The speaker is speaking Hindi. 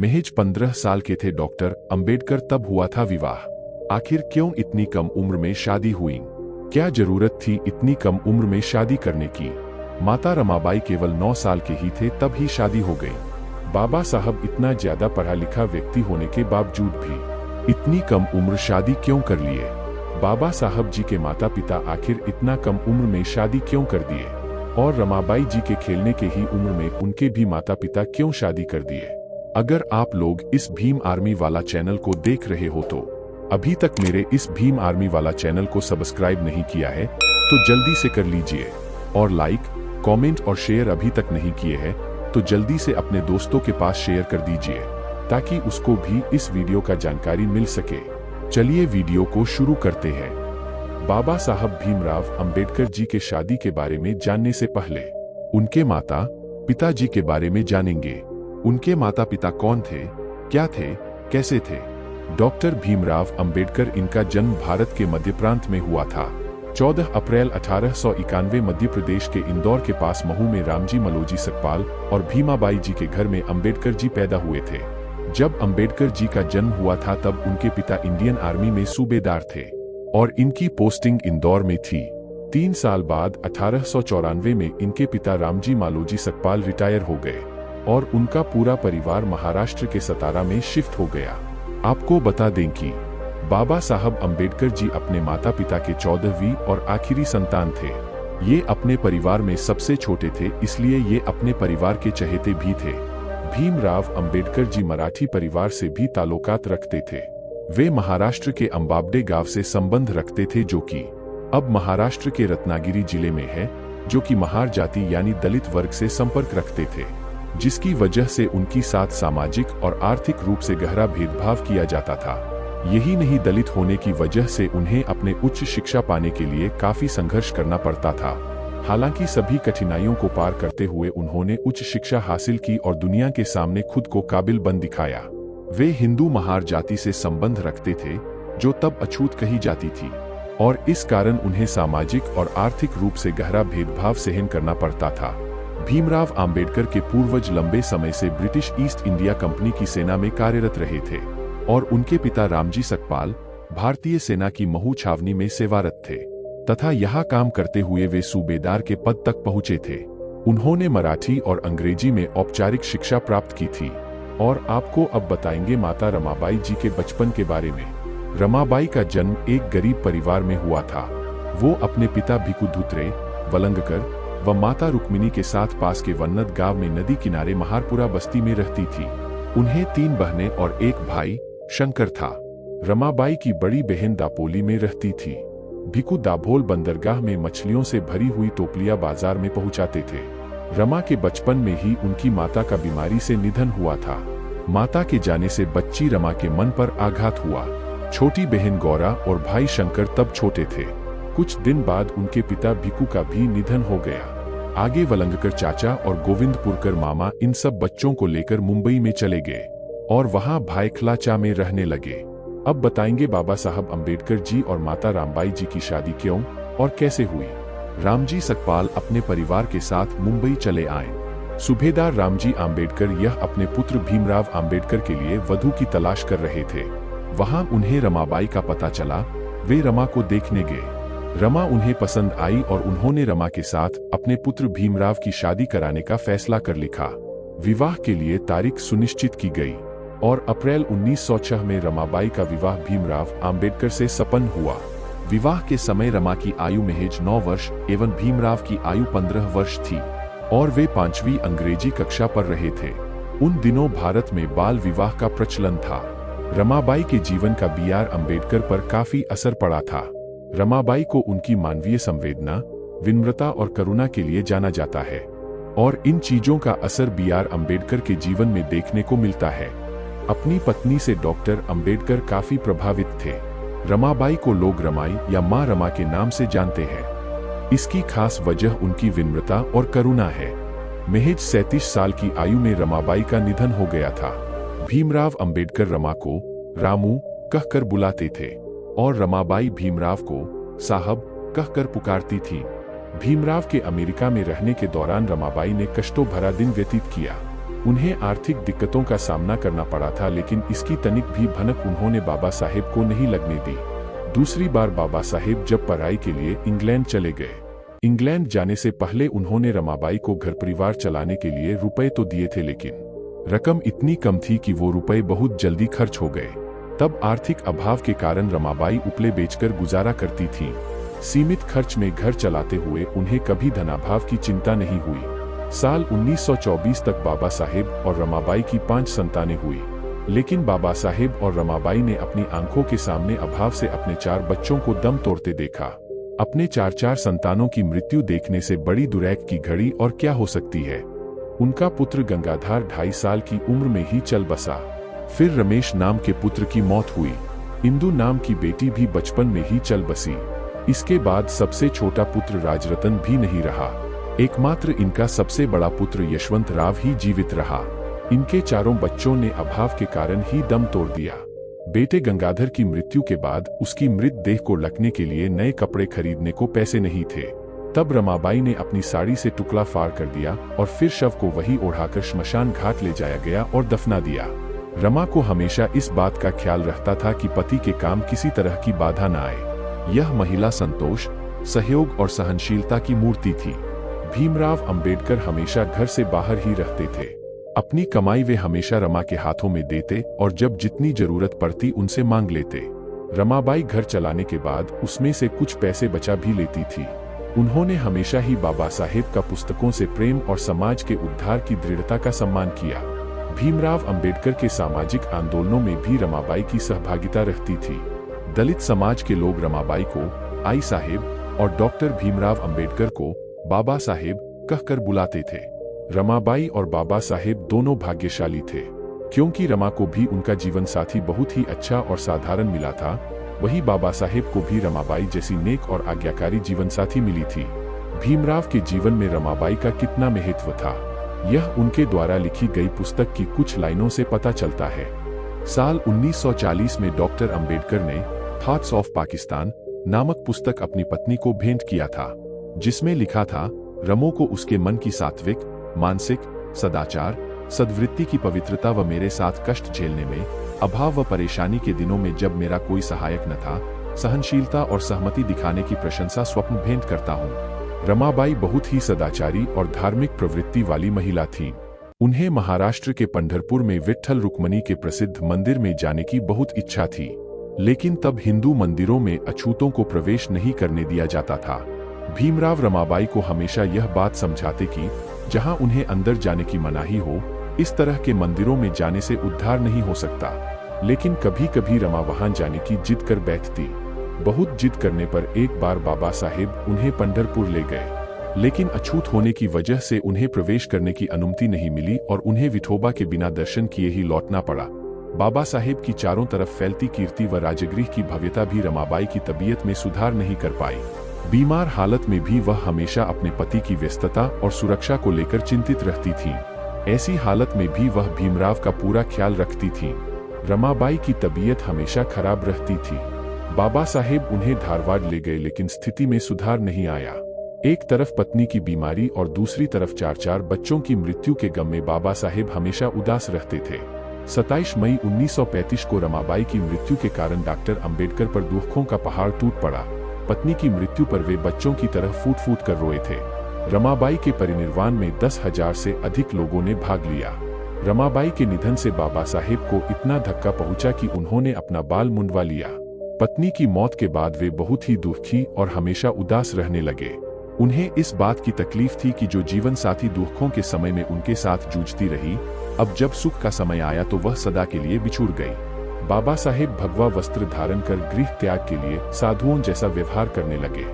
महज 15 साल के थे डॉक्टर अंबेडकर तब हुआ था विवाह। आखिर क्यों इतनी कम उम्र में शादी हुई? क्या जरूरत थी इतनी कम उम्र में शादी करने की? माता रमाबाई केवल 9 साल के ही थे तब ही शादी हो गई। बाबा साहब इतना ज्यादा पढ़ा लिखा व्यक्ति होने के बावजूद भी इतनी कम उम्र शादी क्यों कर लिए? बाबा साहब जी के माता पिता आखिर इतना कम उम्र में शादी क्यों कर दिए? और रमाबाई जी के खेलने के ही उम्र में उनके भी माता पिता क्यों शादी कर दिए? अगर आप लोग इस भीम आर्मी वाला चैनल को देख रहे हो तो अभी तक मेरे इस भीम आर्मी वाला चैनल को सब्सक्राइब नहीं किया है तो जल्दी से कर लीजिए, और लाइक, कमेंट और शेयर अभी तक नहीं किए हैं तो जल्दी से अपने दोस्तों के पास शेयर कर दीजिए ताकि उसको भी इस वीडियो का जानकारी मिल सके। चलिए वीडियो को शुरू करते हैं। बाबा साहब भीमराव अंबेडकर जी के शादी के बारे में जानने से पहले उनके माता पिता जी के बारे में जानेंगे। उनके माता पिता कौन थे, क्या थे, कैसे थे? डॉक्टर भीमराव अंबेडकर, इनका जन्म भारत के मध्य प्रांत में हुआ था। 14 अप्रैल 1891 मध्य प्रदेश के इंदौर के पास महू में रामजी मलोजी सकपाल और भीमाबाई जी के घर में अंबेडकर जी पैदा हुए थे। जब अंबेडकर जी का जन्म हुआ था तब उनके पिता इंडियन आर्मी में सूबेदार थे और इनकी पोस्टिंग इंदौर में थी। 3 साल बाद 1894 में इनके पिता रामजी मालोजी सकपाल रिटायर हो गए और उनका पूरा परिवार महाराष्ट्र के सतारा में शिफ्ट हो गया। आपको बता दें कि बाबा साहब अंबेडकर जी अपने माता पिता के 14वीं और आखिरी संतान थे। ये अपने परिवार में सबसे छोटे थे, इसलिए ये अपने परिवार के चहेते भी थे। भीमराव अंबेडकर जी मराठी परिवार से भी ताल्लुकात रखते थे। वे महाराष्ट्र के अंबाबडे गांव से संबंध रखते थे जो कि अब महाराष्ट्र के रत्नागिरी जिले में है, जो कि महार जाति यानी दलित वर्ग से संपर्क रखते थे, जिसकी वजह से उनकी साथ सामाजिक और आर्थिक रूप से गहरा भेदभाव किया जाता था। यही नहीं, दलित होने की वजह से उन्हें अपने उच्च शिक्षा पाने के लिए काफी संघर्ष करना पड़ता था। हालांकि सभी कठिनाइयों को पार करते हुए उन्होंने उच्च शिक्षा हासिल की और दुनिया के सामने खुद को काबिल बन दिखाया। वे हिंदू महार जाति से संबंध रखते थे जो तब अछूत कही जाती थी और इस कारण उन्हें सामाजिक और आर्थिक रूप से गहरा भेदभाव सहन करना पड़ता था। भीमराव अंबेडकर के पूर्वज लंबे समय से ब्रिटिश ईस्ट इंडिया कंपनी की सेना में कार्यरत रहे थे और उनके पिता रामजी सकपाल भारतीय सेना की महू छावनी में सेवारत थे तथा यहाँ काम करते हुए वे सूबेदार के पद तक पहुँचे थे। उन्होंने मराठी और अंग्रेजी में औपचारिक शिक्षा प्राप्त की थी। और आपको अब बताएंगे माता रमाबाई जी के बचपन के बारे में। रमाबाई का जन्म एक गरीब परिवार में हुआ था। वो अपने पिता भिकू धुत्रे वलंगकर व माता रुक्मिणी के साथ पास के वन्नत गांव में नदी किनारे महारपुरा बस्ती में रहती थी। उन्हें 3 बहनें और एक भाई शंकर था। रमाबाई की बड़ी बहन दापोली में रहती थी। भिकू दाभोल बंदरगाह में मछलियों से भरी हुई टोपलियां बाजार में पहुंचाते थे। रमा के बचपन में ही उनकी माता का बीमारी से निधन हुआ था। माता के जाने से बच्ची रमा के मन पर आघात हुआ। छोटी बहन गौरा और भाई शंकर तब छोटे थे। कुछ दिन बाद उनके पिता भिकू का भी निधन हो गया। आगे वलंगकर चाचा और गोविंदपुरकर मामा इन सब बच्चों को लेकर मुंबई में चले गए और वहां भाईखलाचा में रहने लगे। अब बताएंगे बाबा साहब अंबेडकर जी और माता रामबाई जी की शादी क्यों और कैसे हुई। रामजी सकपाल अपने परिवार के साथ मुंबई चले आए। सूबेदार रामजी अंबेडकर यह अपने पुत्र भीमराव अंबेडकर के लिए वधू की तलाश कर रहे थे। वहां उन्हें रमाबाई का पता चला। वे रमा को देखने गए। रमा उन्हें पसंद आई और उन्होंने रमा के साथ अपने पुत्र भीमराव की शादी कराने का फैसला कर लिखा। विवाह के लिए तारीख सुनिश्चित की गई और अप्रैल 1906 में रमाबाई का विवाह भीमराव अंबेडकर से संपन्न हुआ। विवाह के समय रमा की आयु महज 9 वर्ष एवं भीमराव की आयु 15 वर्ष थी और वे 5वीं अंग्रेजी कक्षा पर रहे थे। उन दिनों भारत में बाल विवाह का प्रचलन था। रमाबाई के जीवन का B.R. अंबेडकर पर काफी असर पड़ा था। रमाबाई को उनकी मानवीय संवेदना, विनम्रता और करुणा के लिए जाना जाता है और इन चीजों का असर B.R. अंबेडकर के जीवन में देखने को मिलता है। अपनी पत्नी से डॉक्टर अंबेडकर काफी प्रभावित थे। रमाबाई को लोग रमाई या मां रमा के नाम से जानते हैं। इसकी खास वजह उनकी विनम्रता और करुणा है। महज 37 साल की आयु में रमाबाई का निधन हो गया था। भीमराव अंबेडकर रमा को रामू कहकर बुलाते थे और रमाबाई भीमराव को साहब कहकर पुकारती थी। भीमराव के अमेरिका में रहने के दौरान रमाबाई ने कष्टों भरा दिन व्यतीत किया। उन्हें आर्थिक दिक्कतों का सामना करना पड़ा था, लेकिन इसकी तनिक भी भनक उन्होंने बाबा साहेब को नहीं लगने दी। दूसरी बार बाबा साहेब जब पढ़ाई के लिए इंग्लैंड चले गए, इंग्लैंड जाने से पहले उन्होंने रमाबाई को घर परिवार चलाने के लिए रुपए तो दिए थे, लेकिन रकम इतनी कम थी कि वो रुपए बहुत जल्दी खर्च हो गए। तब आर्थिक अभाव के कारण रमाबाई उपले बेचकर गुजारा करती थीं। सीमित खर्च में घर चलाते हुए उन्हें कभी धनाभाव की चिंता नहीं हुई। साल 1924 तक बाबा साहेब और रमाबाई की 5 संतानें हुई, लेकिन बाबा साहेब और रमाबाई ने अपनी आंखों के सामने अभाव से अपने 4 बच्चों को दम तोड़ते देखा। अपने 4 संतानों की मृत्यु देखने से बड़ी दुरैक की घड़ी और क्या हो सकती है। उनका पुत्र गंगाधर 2.5 साल की उम्र में ही चल बसा। फिर रमेश नाम के पुत्र की मौत हुई। इंदु नाम की बेटी भी बचपन में ही चल बसी। इसके बाद सबसे छोटा पुत्र राजरतन भी नहीं रहा। एकमात्र इनका सबसे बड़ा पुत्र यशवंत राव ही जीवित रहा। इनके 4 बच्चों ने अभाव के कारण ही दम तोड़ दिया। बेटे गंगाधर की मृत्यु के बाद उसकी मृत देह को ढकने के लिए नए कपड़े खरीदने को पैसे नहीं थे। तब रमाबाई ने अपनी साड़ी से टुकड़ा फाड़ कर दिया और फिर शव को वही ओढ़ाकर श्मशान घाट ले जाया गया और दफना दिया। रमा को हमेशा इस बात का ख्याल रहता था कि पति के काम किसी तरह की बाधा न आए। यह महिला संतोष, सहयोग और सहनशीलता की मूर्ति थी। भीमराव अंबेडकर हमेशा घर से बाहर ही रहते थे। अपनी कमाई वे हमेशा रमा के हाथों में देते और जब जितनी जरूरत पड़ती उनसे मांग लेते। रमाबाई घर चलाने के बाद उसमें से कुछ पैसे बचा भी लेती थी। उन्होंने हमेशा ही बाबा साहेब का पुस्तकों से प्रेम और समाज के उद्धार की दृढ़ता का सम्मान किया। भीमराव अंबेडकर के सामाजिक आंदोलनों में भी रमाबाई की सहभागिता रहती थी। दलित समाज के लोग रमाबाई को आई साहेब और डॉक्टर भीमराव अंबेडकर को बाबा साहेब कहकर बुलाते थे। रमाबाई और बाबा साहेब दोनों भाग्यशाली थे, क्योंकि रमा को भी उनका जीवन साथी बहुत ही अच्छा और साधारण मिला था। वही बाबा साहेब को भी रमाबाई जैसी नेक और आज्ञाकारी जीवन साथी मिली थी। भीमराव के जीवन में रमाबाई का कितना महत्व था, यह उनके द्वारा लिखी गई पुस्तक की कुछ लाइनों से पता चलता है। साल 1940 में डॉक्टर अंबेडकर ने थॉट्स ऑफ पाकिस्तान नामक पुस्तक अपनी पत्नी को भेंट किया था, जिसमें लिखा था, रमो को उसके मन की सात्विक, मानसिक, सदाचार, सद्वृत्ति की पवित्रता व मेरे साथ कष्ट झेलने में, अभाव व परेशानी के दिनों में जब मेरा कोई सहायक न था, सहनशीलता और सहमति दिखाने की प्रशंसा स्वप्न भेंट करता हूँ। रमाबाई बहुत ही सदाचारी और धार्मिक प्रवृत्ति वाली महिला थी। उन्हें महाराष्ट्र के पंढरपुर में विट्ठल रुक्मणी के प्रसिद्ध मंदिर में जाने की बहुत इच्छा थी, लेकिन तब हिंदू मंदिरों में अछूतों को प्रवेश नहीं करने दिया जाता था। भीमराव रमाबाई को हमेशा यह बात समझाते कि जहां उन्हें अंदर जाने की मनाही हो, इस तरह के मंदिरों में जाने से उद्धार नहीं हो सकता। लेकिन कभी कभी रमा वहां जाने की जिद कर बैठती। बहुत जिद करने पर एक बार बाबा साहेब उन्हें पंढरपुर ले गए, लेकिन अछूत होने की वजह से उन्हें प्रवेश करने की अनुमति नहीं मिली और उन्हें विठोबा के बिना दर्शन किए ही लौटना पड़ा। बाबा साहेब की चारों तरफ फैलती कीर्ति व राजगृह की भव्यता भी रमाबाई की तबीयत में सुधार नहीं कर पाई। बीमार हालत में भी वह हमेशा अपने पति की व्यस्तता और सुरक्षा को लेकर चिंतित रहती थी। ऐसी हालत में भी वह भीमराव का पूरा ख्याल रखती थी। रमाबाई की तबीयत हमेशा खराब रहती थी। बाबा साहेब उन्हें धारवाड़ ले गए, लेकिन स्थिति में सुधार नहीं आया। एक तरफ पत्नी की बीमारी और दूसरी तरफ 4 बच्चों की मृत्यु के गम में बाबा साहेब हमेशा उदास रहते थे। 27 मई 1935 को रमाबाई की मृत्यु के कारण डॉक्टर अंबेडकर पर दुखों का पहाड़ टूट पड़ा। पत्नी की मृत्यु पर वे बच्चों की तरह फूट फूट कर रोए थे। रमाबाई के परिनिर्वाण में 10,000 से अधिक लोगों ने भाग लिया। रमाबाई के निधन से बाबा साहेब को इतना धक्का पहुंचा कि उन्होंने अपना बाल मुंडवा लिया। पत्नी की मौत के बाद वे बहुत ही दुखी और हमेशा उदास रहने लगे। उन्हें इस बात की तकलीफ थी कि जो जीवन साथी दुखों के समय में उनके साथ जूझती रही, अब जब सुख का समय आया तो वह सदा के लिए बिछुड़ गई। बाबा साहेब भगवा वस्त्र धारण कर गृह त्याग के लिए साधुओं जैसा व्यवहार करने लगे।